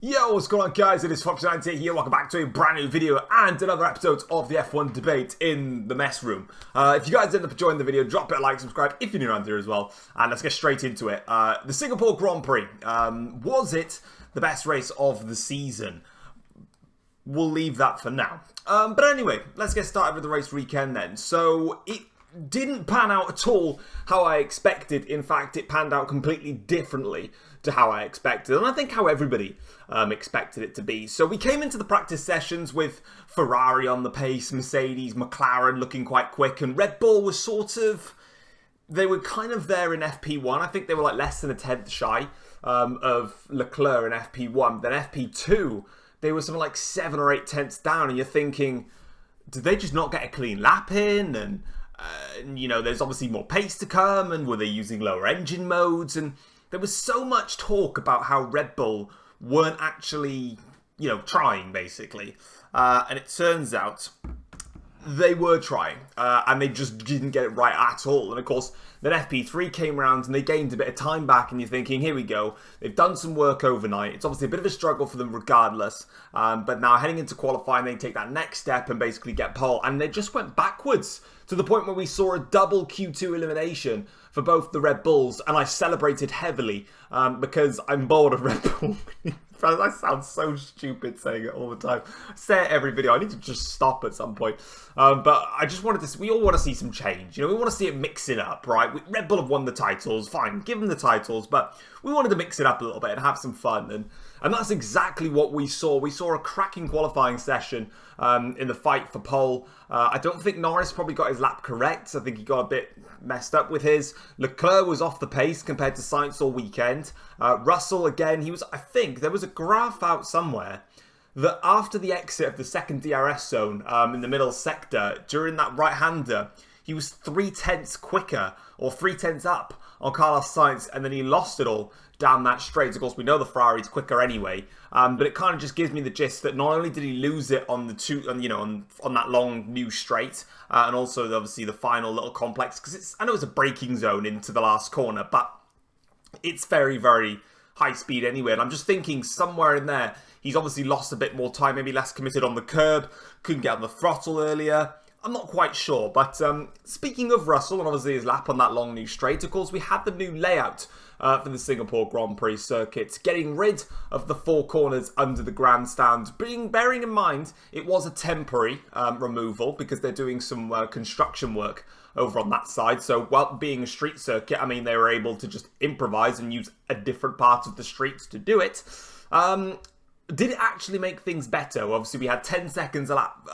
Yo, what's going on guys, it is Fox98 here, welcome back to a brand new video and another episode of the F1 debate in the mess room. If you guys ended up enjoying the video, drop it a like, subscribe if you're new around here as well, and let's get straight into it. The Singapore Grand Prix, was it the best race of the season? We'll leave that for now. But anyway, let's get started with the race weekend then. So, it didn't pan out at all how I expected. In fact, it panned out completely differently to how I expected, and I think how everybody expected it to be. So we came into the practice sessions with Ferrari on the pace, Mercedes, McLaren looking quite quick, and Red Bull was they were kind of there in FP1. I think they were like less than a tenth shy of Leclerc in FP1. Then FP2, they were something like 7 or 8 tenths down, and you're thinking, did they just not get a clean lap in? And you know, there's obviously more pace to come, and were they using lower engine modes? And there was so much talk about how Red Bull weren't actually, trying, basically. And it turns out they were trying, and they just didn't get it right at all. And of course, then FP3 came around and they gained a bit of time back, and you're thinking, here we go. They've done some work overnight. It's obviously a bit of a struggle for them regardless. But now heading into qualifying, they take that next step and basically get pole. And they just went backwards to the point where we saw a double Q2 elimination for both the Red Bulls. And I celebrated heavily because I'm bored of Red Bull. I sound so stupid saying it all the time. I say it every video. I need to just stop at some point. But I just wanted to. We all want to see some change. We want to see it mix it up, right? Red Bull have won the titles. Fine, give them the titles. But we wanted to mix it up a little bit and have some fun. And that's exactly what we saw. We saw a cracking qualifying session in the fight for pole. I don't think Norris probably got his lap correct. I think he got a bit messed up with his. Leclerc was off the pace compared to Sainz all weekend. Russell, again, I think there was a graph out somewhere that after the exit of the second DRS zone in the middle sector, during that right-hander, he was 3 tenths quicker, or 3 tenths up on Carlos Sainz, and then he lost it all down that straight. Of course, we know the Ferrari's quicker anyway, but it kind of just gives me the gist that not only did he lose it on the on that long new straight, and also obviously the final little complex, because I know it's a braking zone into the last corner, but it's very, very high speed anyway. And I'm just thinking somewhere in there, he's obviously lost a bit more time, maybe less committed on the curb, couldn't get on the throttle earlier. I'm not quite sure, but speaking of Russell and obviously his lap on that long new straight, of course we had the new layout for the Singapore Grand Prix circuit, getting rid of the 4 corners under the grandstand, bearing in mind it was a temporary removal because they're doing some construction work over on that side. So while being a street circuit, I mean, they were able to just improvise and use a different part of the streets to do it. Did it actually make things better? Obviously, we had 10 seconds a lap,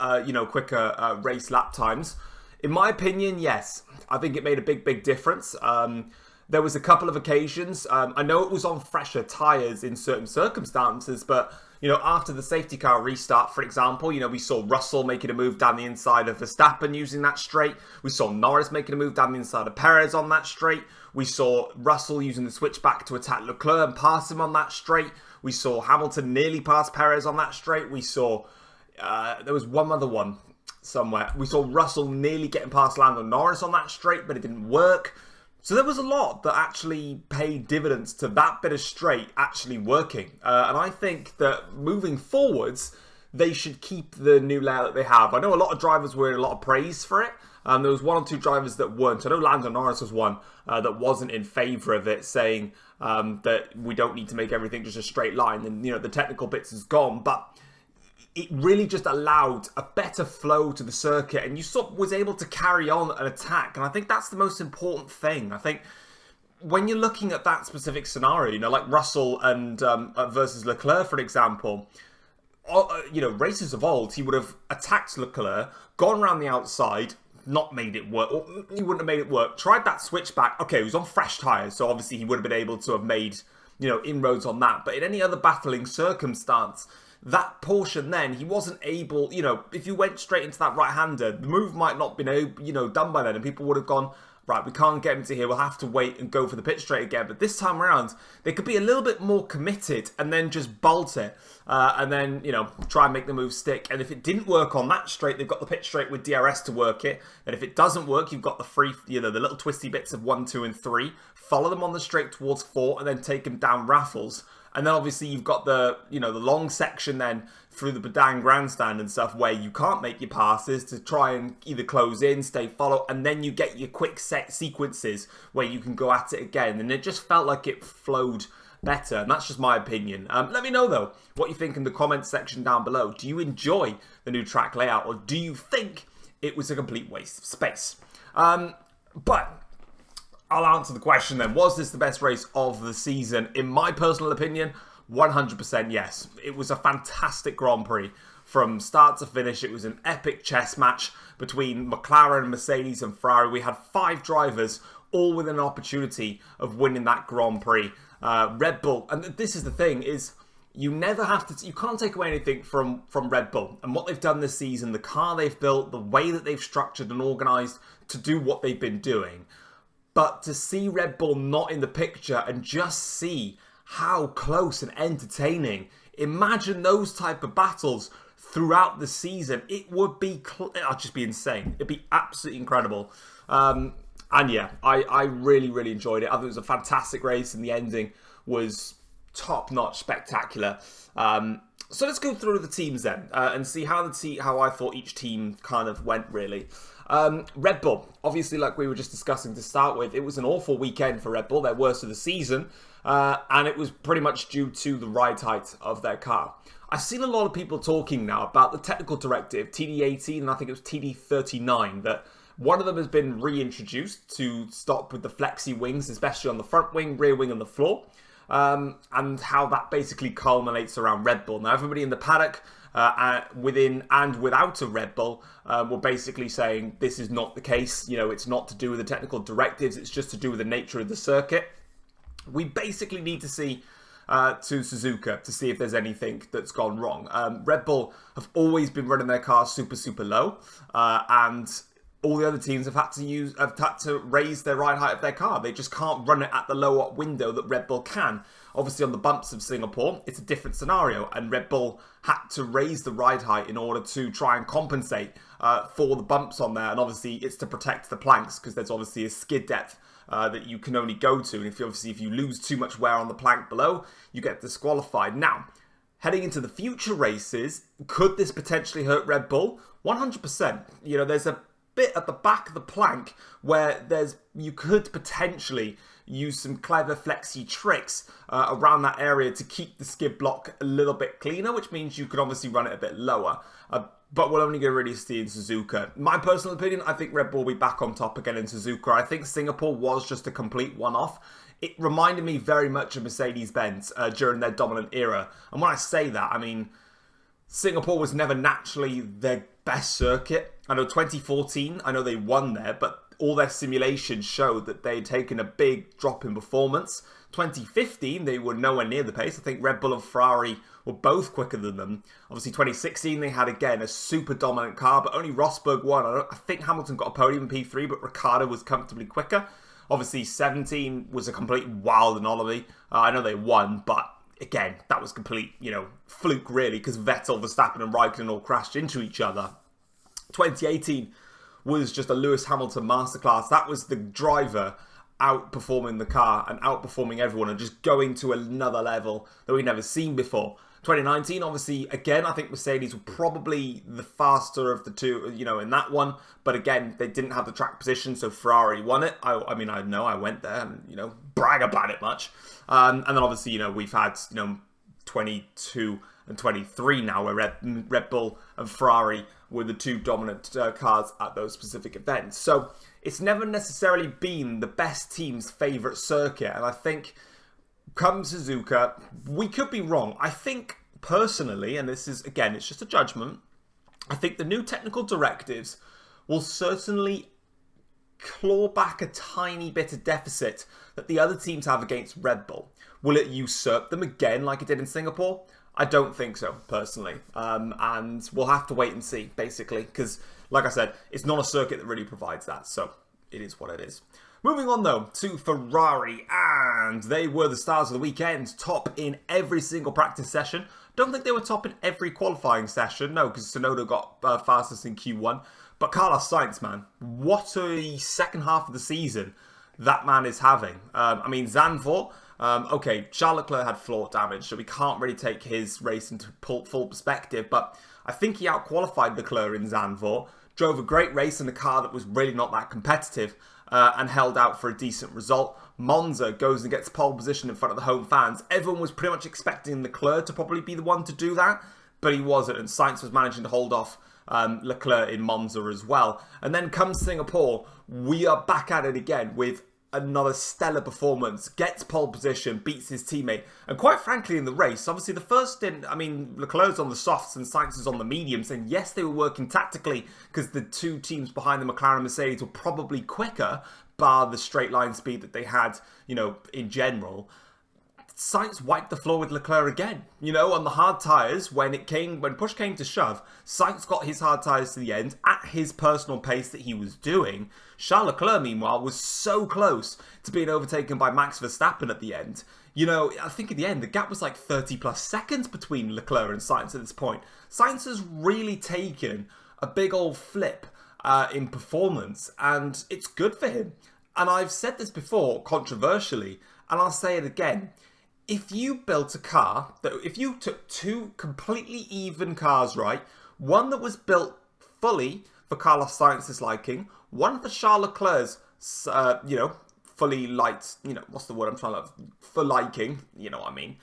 quicker race lap times. In my opinion, yes. I think it made a big, big difference. There was a couple of occasions. I know it was on fresher tyres in certain circumstances, but, after the safety car restart, for example, we saw Russell making a move down the inside of Verstappen using that straight. We saw Norris making a move down the inside of Perez on that straight. We saw Russell using the switchback to attack Leclerc and pass him on that straight. We saw Hamilton nearly pass Perez on that straight. We saw, there was one other one somewhere. We saw Russell nearly getting past Lando Norris on that straight, but it didn't work. So there was a lot that actually paid dividends to that bit of straight actually working. And I think that moving forwards, they should keep the new layout that they have. I know a lot of drivers were in a lot of praise for it. There was 1 or 2 drivers that weren't. I know Lando Norris was one that wasn't in favour of it, saying that we don't need to make everything just a straight line. And, the technical bits is gone. But it really just allowed a better flow to the circuit, and you was able to carry on an attack. And I think that's the most important thing. I think when you're looking at that specific scenario, like Russell and versus Leclerc, for example, races of old, he would have attacked Leclerc, gone around the outside, not made it work, or he wouldn't have made it work, tried that switchback. Okay, he was on fresh tyres, so obviously he would have been able to have made, inroads on that. But in any other battling circumstance, that portion then, he wasn't able, if you went straight into that right-hander, the move might not have been, done by then, and people would have gone, right, we can't get him to here, we'll have to wait and go for the pit straight again. But this time around, they could be a little bit more committed and then just bolt it, and then, try and make the move stick. And if it didn't work on that straight, they've got the pit straight with DRS to work it. And if it doesn't work, you've got the free, the little twisty bits of 1, 2, and 3. Follow them on the straight towards 4, and then take them down raffles. And then obviously you've got the, the long section then through the Padang grandstand and stuff where you can't make your passes to try and either close in, stay follow, and then you get your quick set sequences where you can go at it again. And it just felt like it flowed better, and that's just my opinion. Let me know though what you think in the comments section down below. Do you enjoy the new track layout, or do you think it was a complete waste of space? But I'll answer the question then. Was this the best race of the season? In my personal opinion, 100% yes. It was a fantastic Grand Prix from start to finish. It was an epic chess match between McLaren, Mercedes and Ferrari. We had 5 drivers all with an opportunity of winning that Grand Prix. Red Bull, and this is the thing, is you never have to, you can't take away anything from Red Bull and what they've done this season, the car they've built, the way that they've structured and organised to do what they've been doing. But to see Red Bull not in the picture and just see how close and entertaining, imagine those type of battles throughout the season. It would be, it'd just be insane. It'd be absolutely incredible. And yeah, I really, really enjoyed it. I think it was a fantastic race and the ending was top-notch, spectacular. So let's go through the teams then and see how I thought each team kind of went, really. Red Bull, obviously, like we were just discussing to start with, it was an awful weekend for Red Bull, their worst of the season, and it was pretty much due to the ride height of their car. I've seen a lot of people talking now about the technical directive, TD18, and I think it was TD39, that one of them has been reintroduced to stop with the flexi wings, especially on the front wing, rear wing, and the floor. And how that basically culminates around Red Bull. Now, everybody in the paddock, within and without a Red Bull, were basically saying this is not the case. It's not to do with the technical directives. It's just to do with the nature of the circuit. We basically need to see to Suzuka to see if there's anything that's gone wrong. Red Bull have always been running their cars super, super low, and all the other teams have had to raise their ride height of their car. They just can't run it at the lower window that Red Bull can. Obviously, on the bumps of Singapore, it's a different scenario, and Red Bull had to raise the ride height in order to try and compensate for the bumps on there. And obviously, it's to protect the planks because there's obviously a skid depth that you can only go to. And if you lose too much wear on the plank below, you get disqualified. Now, heading into the future races, could this potentially hurt Red Bull? 100%. There's a bit at the back of the plank where you could potentially use some clever flexi tricks around that area to keep the skid block a little bit cleaner, which means you could obviously run it a bit lower. But we're only going to really see in Suzuka. My personal opinion, I think Red Bull will be back on top again in Suzuka. I think Singapore was just a complete one-off. It reminded me very much of Mercedes-Benz during their dominant era. And when I say that, I mean, Singapore was never naturally their best circuit. I know 2014, I know they won there, but all their simulations showed that they'd taken a big drop in performance. 2015, they were nowhere near the pace. I think Red Bull and Ferrari were both quicker than them. Obviously, 2016, they had, again, a super dominant car, but only Rosberg won. I think Hamilton got a podium in P3, but Ricciardo was comfortably quicker. Obviously, 17 was a complete wild anomaly. I know they won, but again, that was complete, fluke, really, because Vettel, Verstappen, and Raikkonen all crashed into each other. 2018 was just a Lewis Hamilton masterclass. That was the driver outperforming the car and outperforming everyone and just going to another level that we've never seen before. 2019, obviously, again, I think Mercedes were probably the faster of the two, in that one. But again, they didn't have the track position, so Ferrari won it. I mean, I know I went there and, brag about it much. And then obviously, we've had, 22 and 23 now where Red Bull and Ferrari were the two dominant cars at those specific events. So it's never necessarily been the best team's favourite circuit. And I think come Suzuka, we could be wrong. I think personally, and this is, again, it's just a judgment, I think the new technical directives will certainly claw back a tiny bit of deficit that the other teams have against Red Bull. Will it usurp them again like it did in Singapore? I don't think so, personally. And we'll have to wait and see, basically, because, like I said, it's not a circuit that really provides that, so it is what it is. Moving on, though, to Ferrari, and they were the stars of the weekend, top in every single practice session. Don't think they were top in every qualifying session, no, because Tsunoda got fastest in Q1. But Carlos Sainz, man, what a second half of the season that man is having. I mean, Zandvoort, Okay, Charles Leclerc had floor damage, so we can't really take his race into full perspective, but I think he out-qualified Leclerc in Zandvoort, drove a great race in a car that was really not that competitive, and held out for a decent result. Monza goes and gets pole position in front of the home fans. Everyone was pretty much expecting Leclerc to probably be the one to do that, but he wasn't, and Sainz was managing to hold off Leclerc in Monza as well. And then comes Singapore, we are back at it again with another stellar performance, gets pole position, beats his teammate, and quite frankly in the race, obviously the first stint, I mean, Leclerc's on the softs and Sainz is on the mediums, and yes, they were working tactically because the two teams behind the McLaren and Mercedes were probably quicker, bar the straight line speed that they had, you know, in general. Sainz wiped the floor with Leclerc again. You know, on the hard tyres, when push came to shove, Sainz got his hard tyres to the end at his personal pace that he was doing. Charles Leclerc, meanwhile, was so close to being overtaken by Max Verstappen at the end. You know, I think at the end, the gap was like 30 plus seconds between Leclerc and Sainz at this point. Sainz has really taken a big old flip in performance, and it's good for him. And I've said this before, controversially, and I'll say it again. If you built a car, if you took two completely even cars, right, one that was built fully for Carlos Sainz's liking, one for Charles Leclerc's, you know, fully liked, you know, what's the word I'm trying to, for liking, you know what I mean,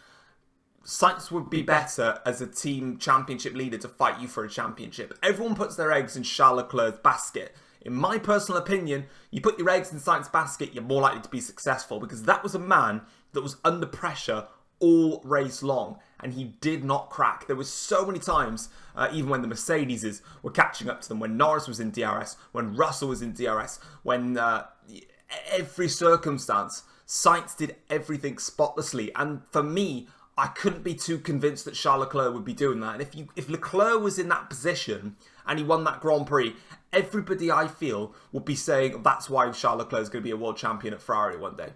Sainz would be better as a team championship leader to fight you for a championship. Everyone puts their eggs in Charles Leclerc's basket. In my personal opinion, you put your eggs in Sainz's basket, you're more likely to be successful, because that was a man that was under pressure all race long, and he did not crack. There was so many times, even when the Mercedeses were catching up to them, when Norris was in DRS, when Russell was in DRS, when every circumstance, Sainz did everything spotlessly. And for me, I couldn't be too convinced that Charles Leclerc would be doing that. And if Leclerc was in that position and he won that Grand Prix, everybody, I feel, would be saying that's why Charles Leclerc is going to be a world champion at Ferrari one day.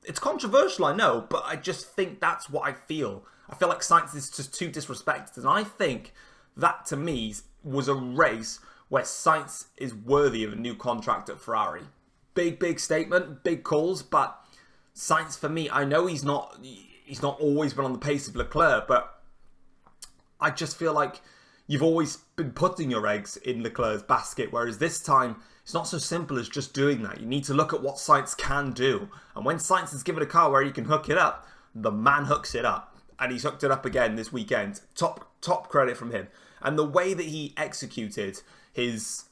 It's controversial, I know, but I just think that's what I feel. I feel like Sainz is just too disrespected, and I think that, to me, was a race where Sainz is worthy of a new contract at Ferrari. Big statement, big calls, but Sainz, for me, I know he's not always been on the pace of Leclerc, but I just feel like you've always been putting your eggs in Leclerc's basket, whereas this time, it's not so simple as just doing that. You need to look at what Sainz can do. And when Sainz is given a car where he can hook it up, the man hooks it up. And he's hooked it up again this weekend. Top credit from him. And the way that he executed his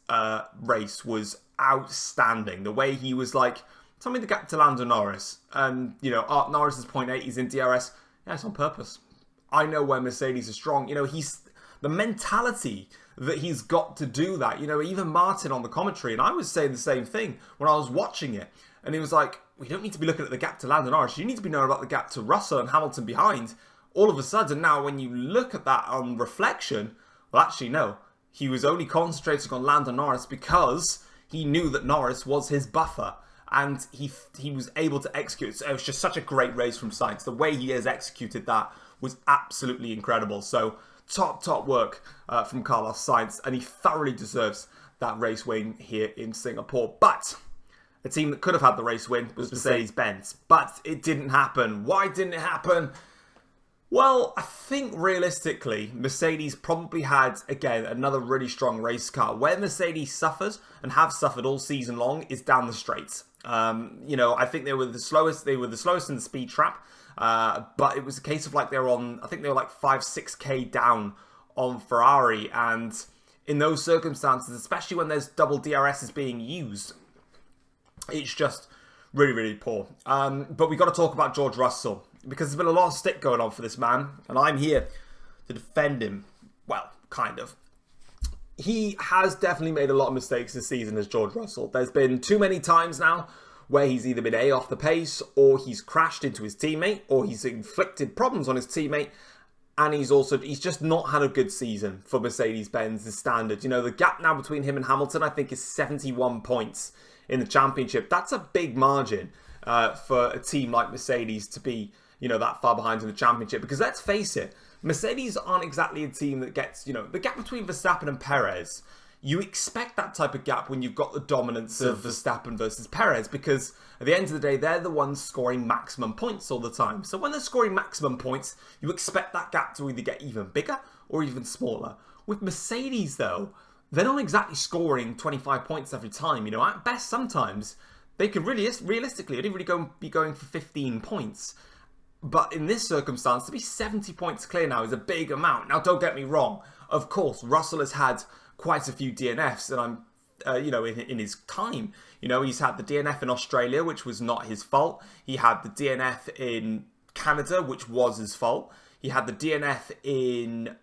race was outstanding. The way he was like, tell me the gap to Lando Norris. And, you know, Norris is 0.8, he's in DRS. Yeah, it's on purpose. I know where Mercedes is strong. You know, the mentality that he's got to do that. You know, even Martin on the commentary, and I was saying the same thing when I was watching it. And he was like, we don't need to be looking at the gap to Lando Norris. You need to be knowing about the gap to Russell and Hamilton behind. All of a sudden, now when you look at that on reflection, well, actually, no. He was only concentrating on Lando Norris because he knew that Norris was his buffer. And he was able to execute. So it was just such a great race from Sainz. The way he has executed that was absolutely incredible. So top work from Carlos Sainz, and he thoroughly deserves that race win here in Singapore. But the team that could have had the race win was Mercedes-Benz, but it didn't happen. Why didn't it happen? Well, I think realistically, Mercedes probably had, again, another really strong race car. Where Mercedes suffers, and have suffered all season long, is down the straights. You know, I think they were the slowest in the speed trap. But it was a case of like they were on, I think they were like 5-6k down on Ferrari, and in those circumstances, especially when there's double DRS being used, it's just really poor. But we got to talk about George Russell, because there's been a lot of stick going on for this man, and I'm here to defend him. Well, kind of. He has definitely made a lot of mistakes this season as George Russell. There's been too many times now where he's either been off the pace, or he's crashed into his teammate, or he's inflicted problems on his teammate, and he's just not had a good season for Mercedes-Benz's standard. You know, the gap now between him and Hamilton, I think, is 71 points in the championship. That's a big margin for a team like Mercedes to be, you know, that far behind in the championship, because let's face it, Mercedes aren't exactly a team that gets, you know, the gap between Verstappen and Perez, you expect that type of gap when you've got the dominance of Verstappen versus Perez, because at the end of the day, they're the ones scoring maximum points all the time. So when they're scoring maximum points, you expect that gap to either get even bigger or even smaller. With Mercedes, though, they're not exactly scoring 25 points every time. You know, at best, sometimes they could really, realistically, they'd really be going for 15 points. But in this circumstance, to be 70 points clear now is a big amount. Now, don't get me wrong. Of course, Russell has had quite a few DNFs, and in his time. You know, he's had the DNF in Australia, which was not his fault. He had the DNF in Canada, which was his fault. He had the DNF in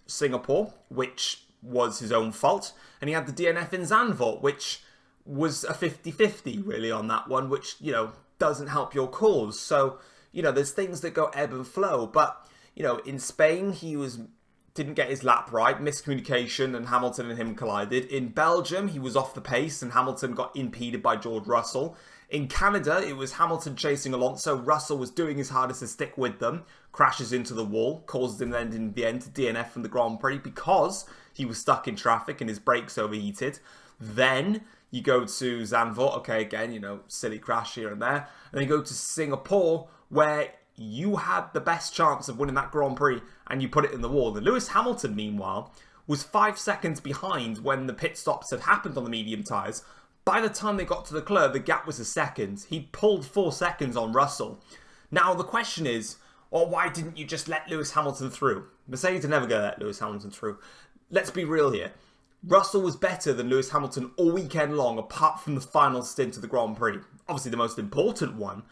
Singapore, which was his own fault. And he had the DNF in Zandvoort, which was a 50-50 really on that one, which, you know, doesn't help your cause. So, you know, there's things that go ebb and flow. But, you know, in Spain, didn't get his lap right, miscommunication, and Hamilton and him collided. In Belgium, he was off the pace and Hamilton got impeded by George Russell. In Canada, it was Hamilton chasing Alonso. Russell was doing his hardest to stick with them, crashes into the wall, causes him then in the end to DNF from the Grand Prix because he was stuck in traffic and his brakes overheated. Then you go to Zandvoort, okay, again, you know, silly crash here and there. And then you go to Singapore, where you had the best chance of winning that Grand Prix and you put it in the wall. And Lewis Hamilton, meanwhile, was 5 seconds behind when the pit stops had happened on the medium tyres. By the time they got to Leclerc, the gap was a second. He pulled 4 seconds on Russell. Now, the question is, why didn't you just let Lewis Hamilton through? Mercedes are never going to let Lewis Hamilton through. Let's be real here. Russell was better than Lewis Hamilton all weekend long, apart from the final stint of the Grand Prix. Obviously, the most important one.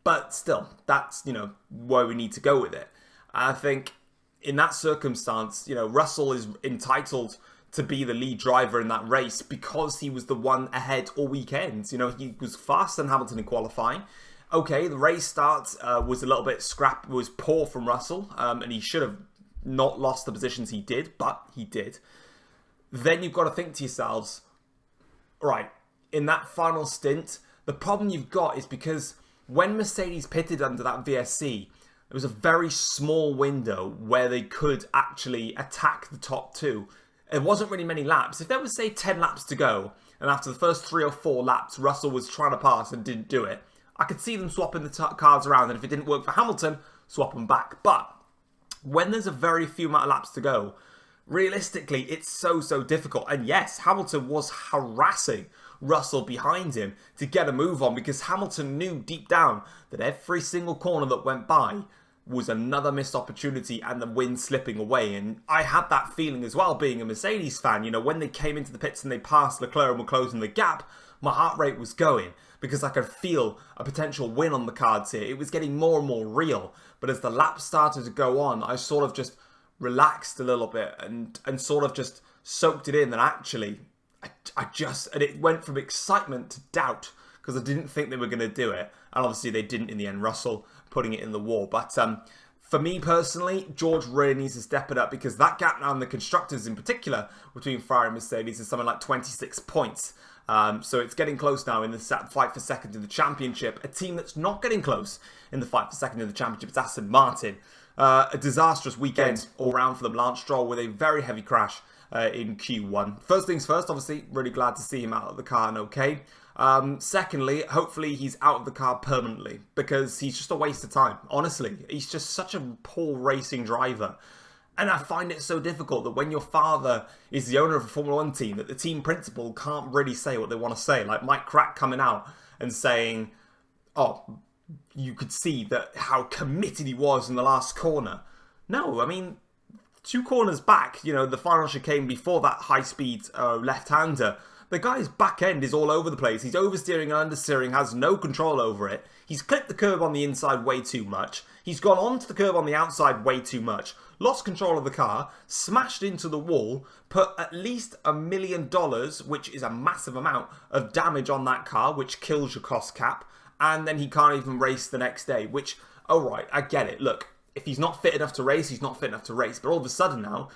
But still, that's, you know, where we need to go with it. I think in that circumstance, you know, Russell is entitled to be the lead driver in that race because he was the one ahead all weekend. You know, he was faster than Hamilton in qualifying. Okay, the race start was a little bit was poor from Russell, and he should have not lost the positions he did, but he did. Then you've got to think to yourselves, right, in that final stint, the problem you've got is because when Mercedes pitted under that VSC, there was a very small window where they could actually attack the top two. It wasn't really many laps. If there was, say, 10 laps to go, and after the first 3 or 4 laps, Russell was trying to pass and didn't do it, I could see them swapping the cards around, and if it didn't work for Hamilton, swap them back. But when there's a very few amount of laps to go, realistically, it's so difficult. And yes, Hamilton was harassing Russell behind him to get a move on because Hamilton knew deep down that every single corner that went by was another missed opportunity and the win slipping away. And I had that feeling as well, being a Mercedes fan. You know, when they came into the pits and they passed Leclerc and were closing the gap, my heart rate was going because I could feel a potential win on the cards here. It was getting more and more real. But as the laps started to go on, I sort of just relaxed a little bit and sort of just soaked it in. And actually, and it went from excitement to doubt because I didn't think they were going to do it. And obviously they didn't in the end, Russell putting it in the wall. But for me personally, George really needs to step it up because that gap now in the constructors in particular between Ferrari and Mercedes is something like 26 points. So it's getting close now in the fight for second in the championship. A team that's not getting close in the fight for second in the championship is Aston Martin. A disastrous weekend all round for them. Lance Stroll with a very heavy crash in Q1. First things first, obviously, really glad to see him out of the car and okay. Secondly, hopefully he's out of the car permanently because he's just a waste of time. Honestly, he's just such a poor racing driver. And I find it so difficult that when your father is the owner of a Formula 1 team, that the team principal can't really say what they want to say. Like Mike Crack coming out and saying, oh, you could see that how committed he was in the last corner. No, I mean, 2 corners back, you know, the final chicane before that high-speed left-hander, the guy's back end is all over the place. He's oversteering and understeering, has no control over it. He's clipped the curb on the inside way too much. He's gone onto the curb on the outside way too much. Lost control of the car, smashed into the wall, put at least $1 million, which is a massive amount of damage on that car, which kills your cost cap. And then he can't even race the next day, which, alright, I get it. Look, if he's not fit enough to race, he's not fit enough to race. But all of a sudden now,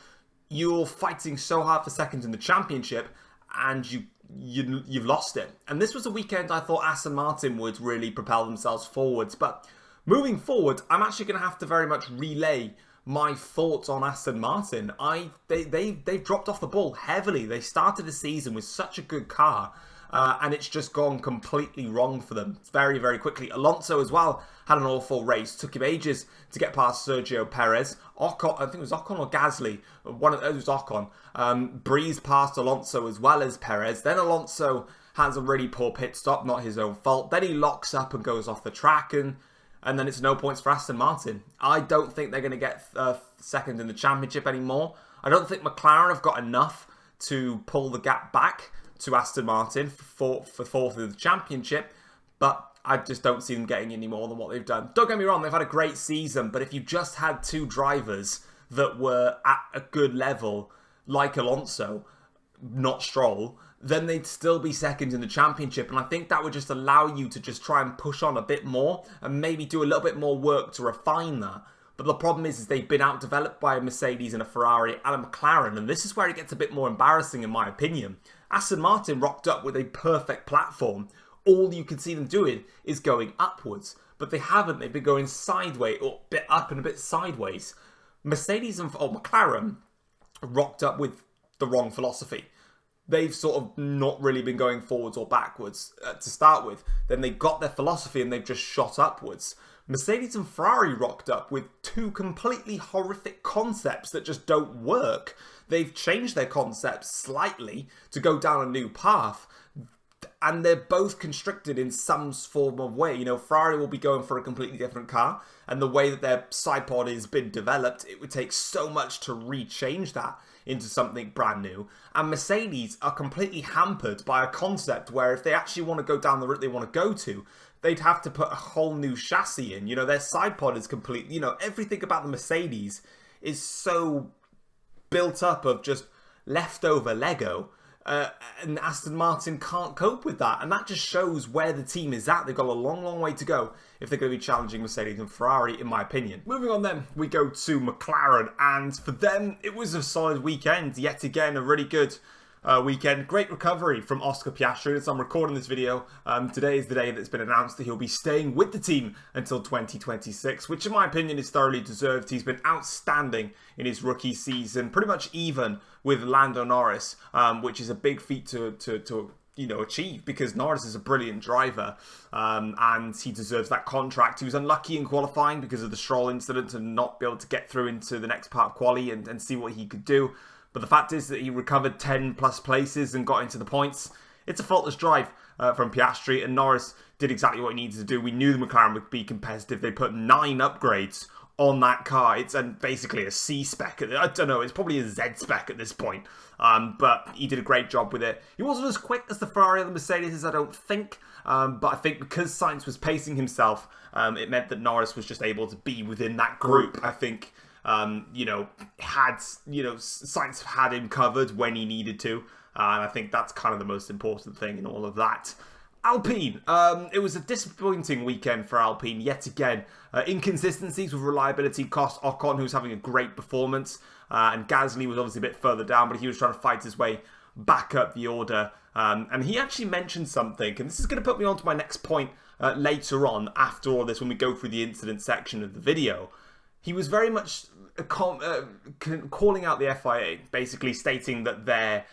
you're fighting so hard for second in the championship, and you've lost it. And this was a weekend I thought Aston Martin would really propel themselves forwards. But moving forward, I'm actually going to have to very much relay my thoughts on Aston Martin. They've dropped off the ball heavily. They started the season with such a good car, and it's just gone completely wrong for them very, very quickly. Alonso as well had an awful race. Took him ages to get past Sergio Perez. Ocon, I think it was Ocon or Gasly. It was Ocon. Breezed past Alonso as well as Perez. Then Alonso has a really poor pit stop, not his own fault. Then he locks up and goes off the track, and then it's no points for Aston Martin. I don't think they're going to get second in the championship anymore. I don't think McLaren have got enough to pull the gap back to Aston Martin for fourth in the championship, but I just don't see them getting any more than what they've done. Don't get me wrong, they've had a great season, but if you just had two drivers that were at a good level, like Alonso, not Stroll, then they'd still be second in the championship. And I think that would just allow you to just try and push on a bit more and maybe do a little bit more work to refine that. But the problem is they've been outdeveloped by a Mercedes and a Ferrari and a McLaren. And this is where it gets a bit more embarrassing, in my opinion. Aston Martin rocked up with a perfect platform. All you can see them doing is going upwards. But they haven't. They've been going sideways, or a bit up and a bit sideways. Mercedes and McLaren rocked up with the wrong philosophy. They've sort of not really been going forwards or backwards to start with. Then they got their philosophy and they've just shot upwards. Mercedes and Ferrari rocked up with two completely horrific concepts that just don't work. They've changed their concepts slightly to go down a new path, and they're both constricted in some form of way. You know, Ferrari will be going for a completely different car, and the way that their side pod has been developed, it would take so much to rechange that into something brand new. And Mercedes are completely hampered by a concept where if they actually want to go down the route they want to go to, they'd have to put a whole new chassis in. You know, their side pod is complete. You know, everything about the Mercedes is so built up of just leftover Lego. And Aston Martin can't cope with that. And that just shows where the team is at. They've got a long, long way to go if they're going to be challenging Mercedes and Ferrari, in my opinion. Moving on then, we go to McLaren. And for them, it was a solid weekend. Yet again, a really good weekend. Great recovery from Oscar Piastri. As I'm recording this video, today is the day that it's been announced that he'll be staying with the team until 2026, which in my opinion is thoroughly deserved. He's been outstanding in his rookie season, pretty much even with Lando Norris, which is a big feat to achieve, because Norris is a brilliant driver, and he deserves that contract. He was unlucky in qualifying because of the Stroll incident and not be able to get through into the next part of quali and see what he could do. But the fact is that he recovered 10 plus places and got into the points. It's a faultless drive from Piastri, and Norris did exactly what he needed to do. We knew the McLaren would be competitive. They put 9 upgrades on that car. It's basically a C spec. I don't know, it's probably a Z spec at this point. But he did a great job with it. He wasn't as quick as the Ferrari or the Mercedes, I don't think. But I think because Sainz was pacing himself, it meant that Norris was just able to be within that group. I think Sainz had him covered when he needed to. And I think that's kind of the most important thing in all of that. Alpine, it was a disappointing weekend for Alpine yet again. Inconsistencies with reliability cost Ocon, who's having a great performance. And Gasly was obviously a bit further down, but he was trying to fight his way back up the order. And he actually mentioned something, and this is going to put me on to my next point later on after all this when we go through the incident section of the video. He was very much calling out the FIA, basically stating that their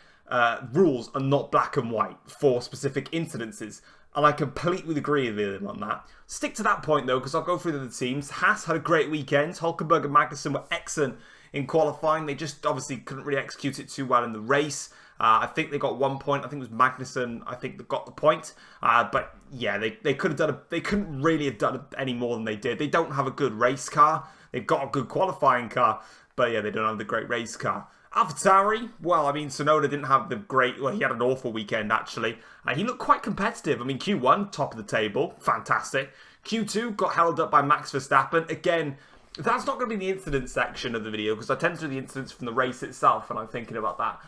rules are not black and white for specific incidences. And I completely agree with him on that. Stick to that point though, because I'll go through the teams. Haas had a great weekend. Hülkenberg and Magnussen were excellent in qualifying. They just obviously couldn't really execute it too well in the race. I think they got 1 point. I think it was Magnussen, I think, that got the point. But yeah, they could have done they couldn't really have done any more than they did. They don't have a good race car. They've got a good qualifying car, but yeah, they don't have the great race car. AlphaTauri, well, I mean, Tsunoda didn't have the great... Well, he had an awful weekend, actually. He looked quite competitive. I mean, Q1, top of the table, fantastic. Q2 got held up by Max Verstappen. Again, that's not going to be the incident section of the video, because I tend to do the incidents from the race itself, and I'm thinking about that.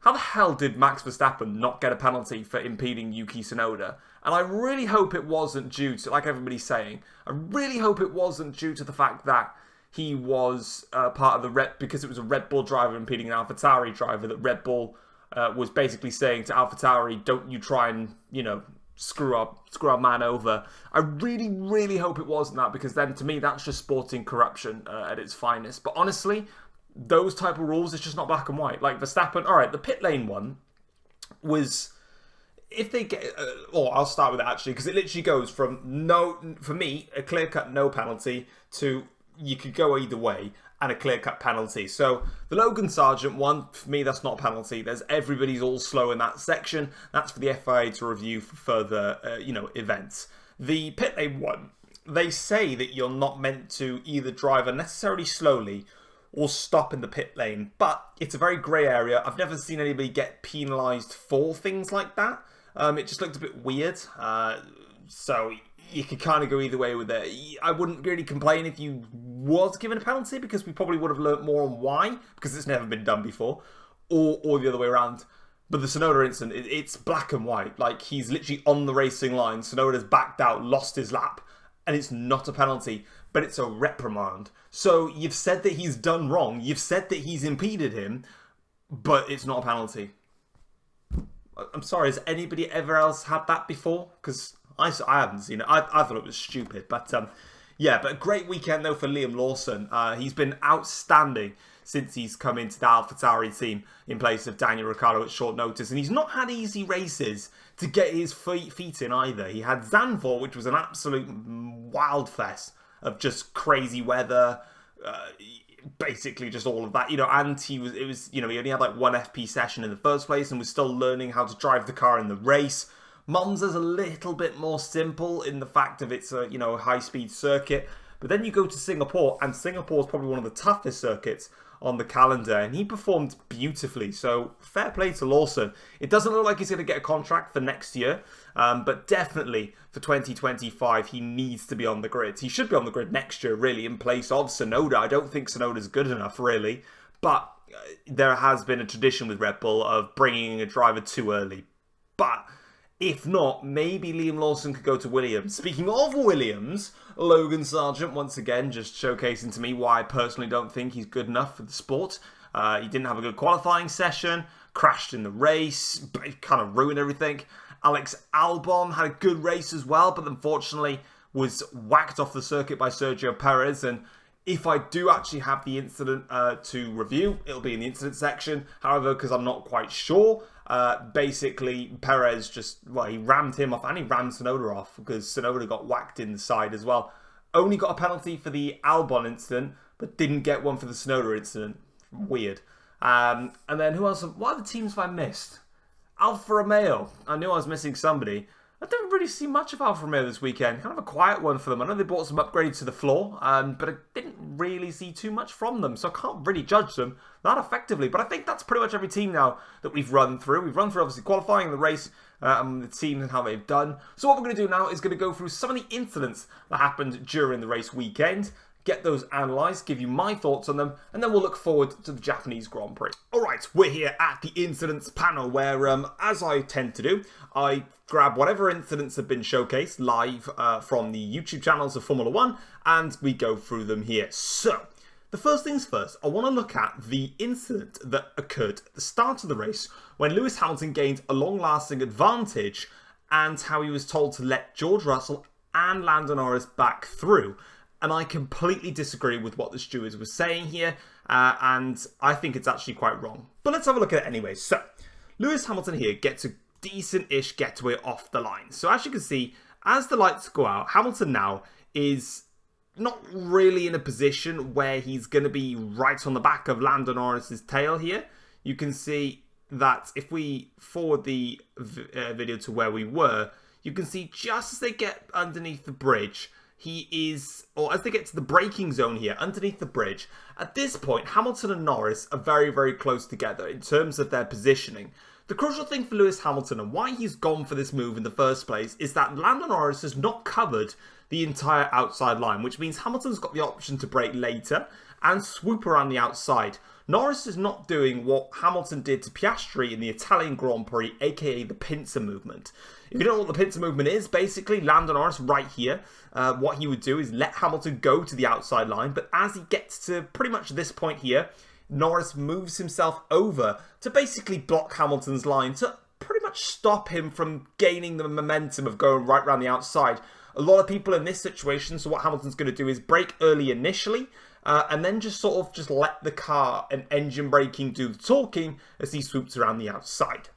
How the hell did Max Verstappen not get a penalty for impeding Yuki Tsunoda? And I really hope it wasn't due to, like everybody's saying, I really hope it wasn't due to the fact that he was part of the because it was a Red Bull driver impeding an AlphaTauri driver, that Red Bull was basically saying to AlphaTauri, don't you try and, screw our man over. I really, really hope it wasn't that, because then to me that's just sporting corruption at its finest. But honestly, those type of rules, it's just not black and white. Like Verstappen, all right, the pit lane one was, if they get, I'll start with it actually, because it literally goes from no, for me, a clear-cut no penalty to you could go either way, and a clear-cut penalty. So the Logan Sargent one, for me, that's not a penalty. There's everybody's all slow in that section. That's for the FIA to review for further, events. The pit lane one, they say that you're not meant to either drive unnecessarily slowly or stop in the pit lane, but it's a very grey area. I've never seen anybody get penalised for things like that. It just looked a bit weird. So you could kind of go either way with it. I wouldn't really complain if you was given a penalty, because we probably would have learnt more on why, because it's never been done before, or the other way around. But the Tsunoda incident, it's black and white. Like, he's literally on the racing line. Tsunoda's backed out, lost his lap, and it's not a penalty, but it's a reprimand. So you've said that he's done wrong. You've said that he's impeded him, but it's not a penalty. I'm sorry, has anybody ever else had that before? Because I haven't seen it. I thought it was stupid. But yeah, but a great weekend though for Liam Lawson. He's been outstanding since he's come into the AlphaTauri team in place of Daniel Ricciardo at short notice. And he's not had easy races to get his feet in either. He had Zandvoort, which was an absolute wild fest of just crazy weather, basically just all of that, and he only had like one FP session in the first place and was still learning how to drive the car in the race. Monza's a little bit more simple in the fact of it's a high-speed circuit, but then you go to Singapore, and Singapore is probably one of the toughest circuits on the calendar, and he performed beautifully. So fair play to Lawson. It doesn't look like he's going to get a contract for next year, but definitely for 2025 he needs to be on the grid. He should be on the grid next year, really, in place of Tsunoda. I don't think Tsunoda's good enough, really, but there has been a tradition with Red Bull of bringing a driver too early. But if not, maybe Liam Lawson could go to Williams. Speaking of Williams, Logan Sargent, once again, just showcasing to me why I personally don't think he's good enough for the sport. He didn't have a good qualifying session, crashed in the race, kind of ruined everything. Alex Albon had a good race as well, but unfortunately was whacked off the circuit by Sergio Perez. And if I do actually have the incident to review, it'll be in the incident section. However, because I'm not quite sure, basically Perez he rammed him off, and he rammed Tsunoda off because Tsunoda got whacked in the side as well. Only got a penalty for the Albon incident, but didn't get one for the Tsunoda incident. Weird. And then who else? What other teams have I missed? Alfa Romeo. I knew I was missing somebody. I don't really see much of Alfa Romeo this weekend. Kind of a quiet one for them. I know they bought some upgrades to the floor, but I didn't really see too much from them, so I can't really judge them that effectively. But I think that's pretty much every team now that we've run through. We've run through, obviously, qualifying, the race, the teams and how they've done. So what we're going to do now is going to go through some of the incidents that happened during the race weekend, get those analysed, give you my thoughts on them, and then we'll look forward to the Japanese Grand Prix. Alright, we're here at the incidents panel where, as I tend to do, I grab whatever incidents have been showcased live from the YouTube channels of Formula 1, and we go through them here. So, the first things first, I want to look at the incident that occurred at the start of the race when Lewis Hamilton gained a long-lasting advantage and how he was told to let George Russell and Lando Norris back through. And I completely disagree with what the stewards were saying here, and I think it's actually quite wrong. But let's have a look at it anyway. So, Lewis Hamilton here gets a decent-ish getaway off the line. So as you can see, as the lights go out, Hamilton now is not really in a position where he's going to be right on the back of Lando Norris's tail here. You can see that if we forward the video to where we were, you can see just as they get underneath the bridge, as they get to the braking zone here, underneath the bridge, at this point, Hamilton and Norris are very, very close together in terms of their positioning. The crucial thing for Lewis Hamilton and why he's gone for this move in the first place is that Lando Norris has not covered the entire outside line, which means Hamilton's got the option to brake later and swoop around the outside. Norris is not doing what Hamilton did to Piastri in the Italian Grand Prix, aka the pincer movement. If you don't know what the pincer movement is, basically Lando Norris right here, what he would do is let Hamilton go to the outside line, but as he gets to pretty much this point here, Norris moves himself over to basically block Hamilton's line to pretty much stop him from gaining the momentum of going right around the outside. A lot of people in this situation, so what Hamilton's going to do is brake early initially, and then just sort of let the car and engine braking do the talking as he swoops around the outside.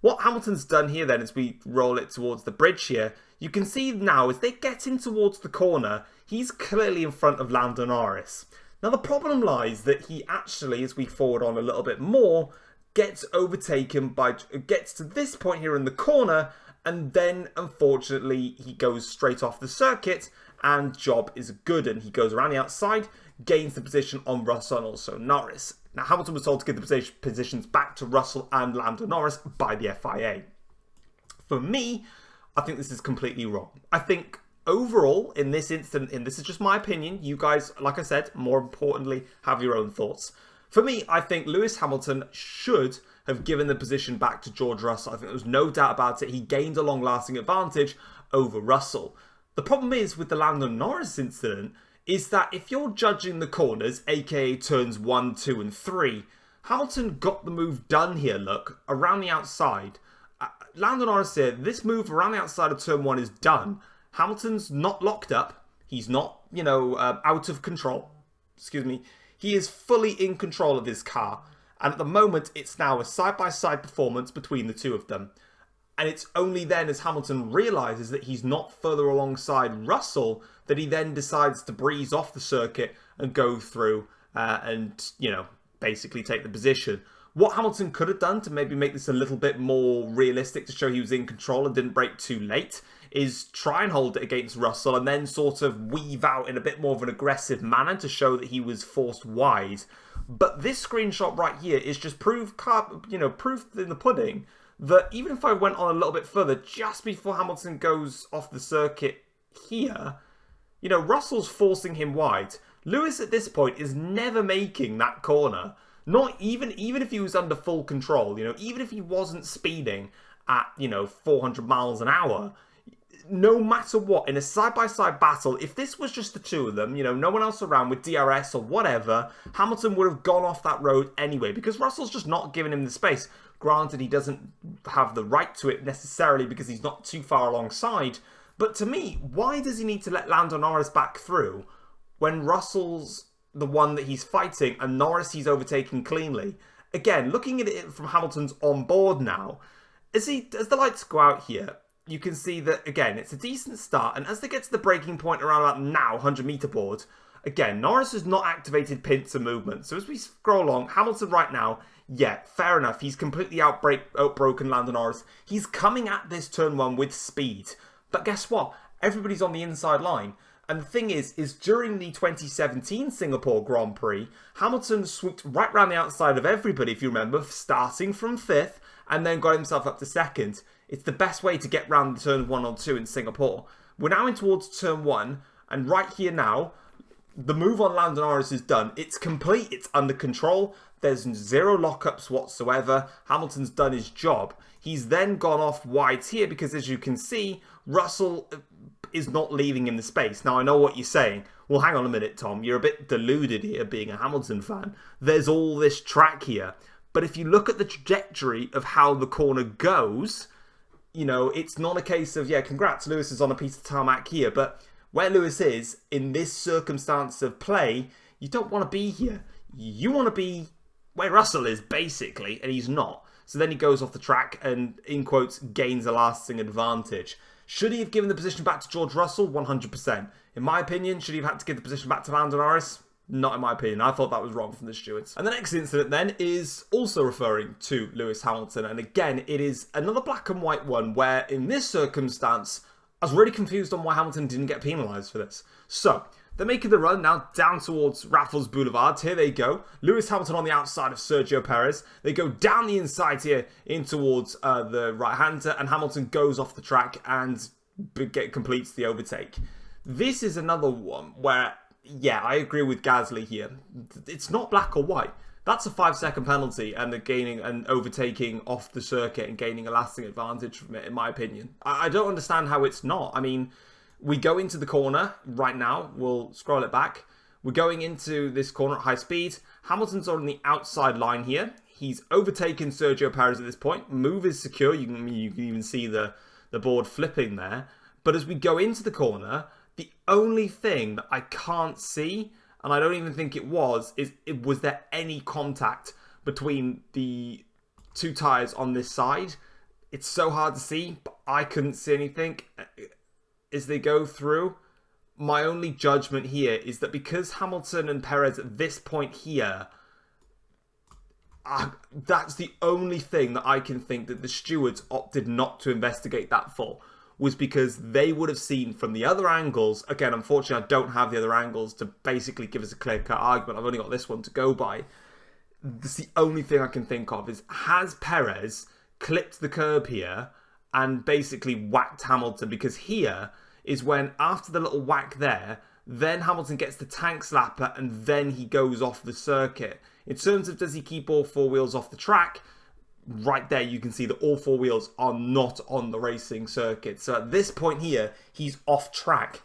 What Hamilton's done here then, as we roll it towards the bridge here, you can see now as they get in towards the corner, he's clearly in front of Lando Norris. Now the problem lies that he actually, as we forward on a little bit more, gets overtaken gets to this point here in the corner, and then unfortunately he goes straight off the circuit and job is good, and he goes around the outside, gains the position on Russell and also Norris. Now Hamilton was told to give the positions back to Russell and Lando Norris by the FIA. For me, I think this is completely wrong. I think overall in this incident, and this is just my opinion, you guys, like I said, more importantly, have your own thoughts. For me, I think Lewis Hamilton should have given the position back to George Russell. I think there was no doubt about it. He gained a long-lasting advantage over Russell. The problem is with the Lando Norris incident is that if you're judging the corners, aka turns 1, 2 and 3, Hamilton got the move done here, look, around the outside. Lando Norris here, this move around the outside of turn 1 is done. Hamilton's not locked up. He's not, out of control. Excuse me. He is fully in control of his car. And at the moment, it's now a side-by-side performance between the two of them. And it's only then as Hamilton realises that he's not further alongside Russell that he then decides to breeze off the circuit and go through and, basically take the position. What Hamilton could have done to maybe make this a little bit more realistic to show he was in control and didn't brake too late is try and hold it against Russell and then sort of weave out in a bit more of an aggressive manner to show that he was forced wide. But this screenshot right here is just proof in the pudding that even if I went on a little bit further just before Hamilton goes off the circuit here, Russell's forcing him wide. Lewis at this point is never making that corner. Not even if he was under full control, even if he wasn't speeding at, 400 miles an hour, no matter what, in a side-by-side battle, if this was just the two of them, no one else around with DRS or whatever, Hamilton would have gone off that road anyway, because Russell's just not giving him the space. Granted, he doesn't have the right to it necessarily because he's not too far alongside, but to me, why does he need to let Lando Norris back through when Russell's the one that he's fighting and Norris he's overtaking cleanly? Again, looking at it from Hamilton's on board now, as the lights go out here, you can see that, again, it's a decent start. And as they get to the braking point around about now, 100-meter board, again, Norris has not activated pincer movement. So as we scroll along, Hamilton right now, yeah, fair enough. He's completely outbroken Lando Norris. He's coming at this turn 1 with speed. But guess what? Everybody's on the inside line. And the thing is during the 2017 Singapore Grand Prix, Hamilton swooped right round the outside of everybody, if you remember, starting from 5th, and then got himself up to 2nd. It's the best way to get round the turn 1 or 2 in Singapore. We're now in towards turn 1, and right here now, the move on Lando Norris is done. It's complete, it's under control, there's zero lockups whatsoever. Hamilton's done his job. He's then gone off wide here because, as you can see, Russell is not leaving him the space. Now, I know what you're saying. Well, hang on a minute, Tom. You're a bit deluded here, being a Hamilton fan. There's all this track here. But if you look at the trajectory of how the corner goes, it's not a case of, yeah, congrats, Lewis is on a piece of tarmac here. But where Lewis is, in this circumstance of play, you don't want to be here. You want to be where Russell is, basically, and he's not. So then he goes off the track and, in quotes, gains a lasting advantage. Should he have given the position back to George Russell? 100%. In my opinion, should he have had to give the position back to Lando Norris? Not in my opinion. I thought that was wrong from the stewards. And the next incident then is also referring to Lewis Hamilton. And again, it is another black and white one where in this circumstance, I was really confused on why Hamilton didn't get penalised for this. So, they're making the run now down towards Raffles Boulevard. Here they go. Lewis Hamilton on the outside of Sergio Perez. They go down the inside here in towards the right-hander. And Hamilton goes off the track and completes the overtake. This is another one where, yeah, I agree with Gasly here. It's not black or white. That's a 5-second penalty and the gaining and overtaking off the circuit and gaining a lasting advantage from it, in my opinion. I don't understand how it's not. I mean, we go into the corner right now. We'll scroll it back. we're going into this corner at high speed. Hamilton's on the outside line here. He's overtaken Sergio Perez at this point. Move is secure. You can even see the board flipping there. But as we go into the corner, the only thing that I can't see, and I don't even think it was there any contact between the two tyres on this side? It's so hard to see, but I couldn't see anything as they go through. My only judgment here is that because Hamilton and Perez at this point here, that's the only thing that I can think that the stewards opted not to investigate that for, was because they would have seen from the other angles. Again, unfortunately, I don't have the other angles to basically give us a clear-cut argument. I've only got this one to go by. That's the only thing I can think of is, has Perez clipped the curb here and basically whacked Hamilton? Because here is when, after the little whack there, then Hamilton gets the tank slapper and then he goes off the circuit. In terms of does he keep all four wheels off the track, right there you can see that all four wheels are not on the racing circuit. So at this point here, he's off track.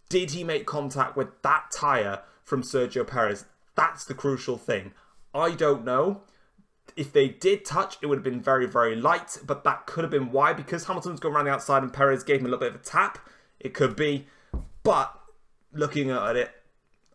Did he make contact with that tyre from Sergio Perez? That's the crucial thing. I don't know. If they did touch, it would have been very, very light, but that could have been why. Because Hamilton's going around the outside and Perez gave him a little bit of a tap. It could be. But looking at it,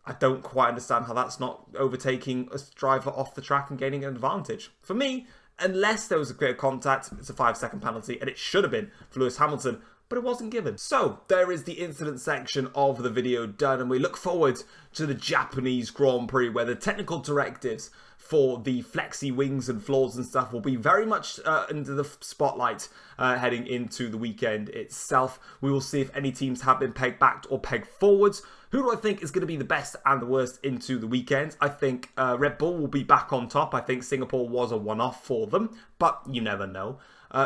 I don't quite understand how that's not overtaking a driver off the track and gaining an advantage. For me, unless there was a clear contact, it's a 5-second penalty, and it should have been for Lewis Hamilton, but it wasn't given. So there is the incident section of the video done, and we look forward to the Japanese Grand Prix, where the technical directives for the flexi wings and floors and stuff will be very much into the spotlight heading into the weekend itself. We will see if any teams have been pegged back or pegged forwards. Who do I think is going to be the best and the worst into the weekend? I think Red Bull will be back on top. I think Singapore was a one-off for them, but you never know.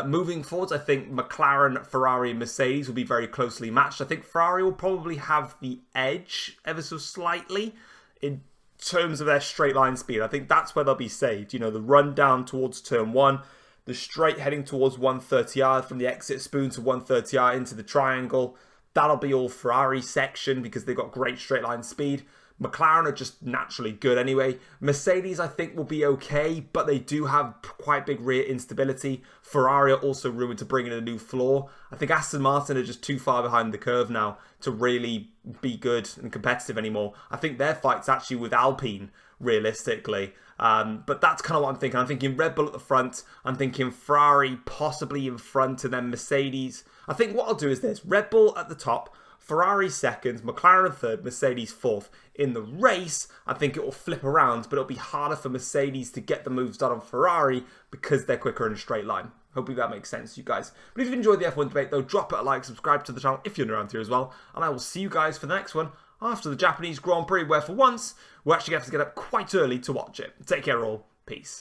Moving forwards, I think McLaren, Ferrari and Mercedes will be very closely matched. I think Ferrari will probably have the edge ever so slightly in terms of their straight line speed. I think that's where they'll be saved. You know, the run down towards turn 1, the straight heading towards 130R from the exit spoon to 130R into the triangle. That'll be all Ferrari section because they've got great straight line speed. McLaren are just naturally good anyway. Mercedes, I think, will be okay, but they do have quite big rear instability. Ferrari are also rumoured to bring in a new floor. I think Aston Martin are just too far behind the curve now to really be good and competitive anymore. I think their fight's actually with Alpine, realistically. But that's kind of what I'm thinking. I'm thinking Red Bull at the front. I'm thinking Ferrari possibly in front and then Mercedes. I think what I'll do is this. Red Bull at the top, Ferrari second, McLaren third, Mercedes fourth. In the race, I think it will flip around, but it'll be harder for Mercedes to get the moves done on Ferrari because they're quicker in a straight line. Hopefully that makes sense to you guys. But if you've enjoyed the F1 debate, though, drop it a like, subscribe to the channel if you're new around here as well. And I will see you guys for the next one after the Japanese Grand Prix, where for once, we're actually going to have to get up quite early to watch it. Take care all. Peace.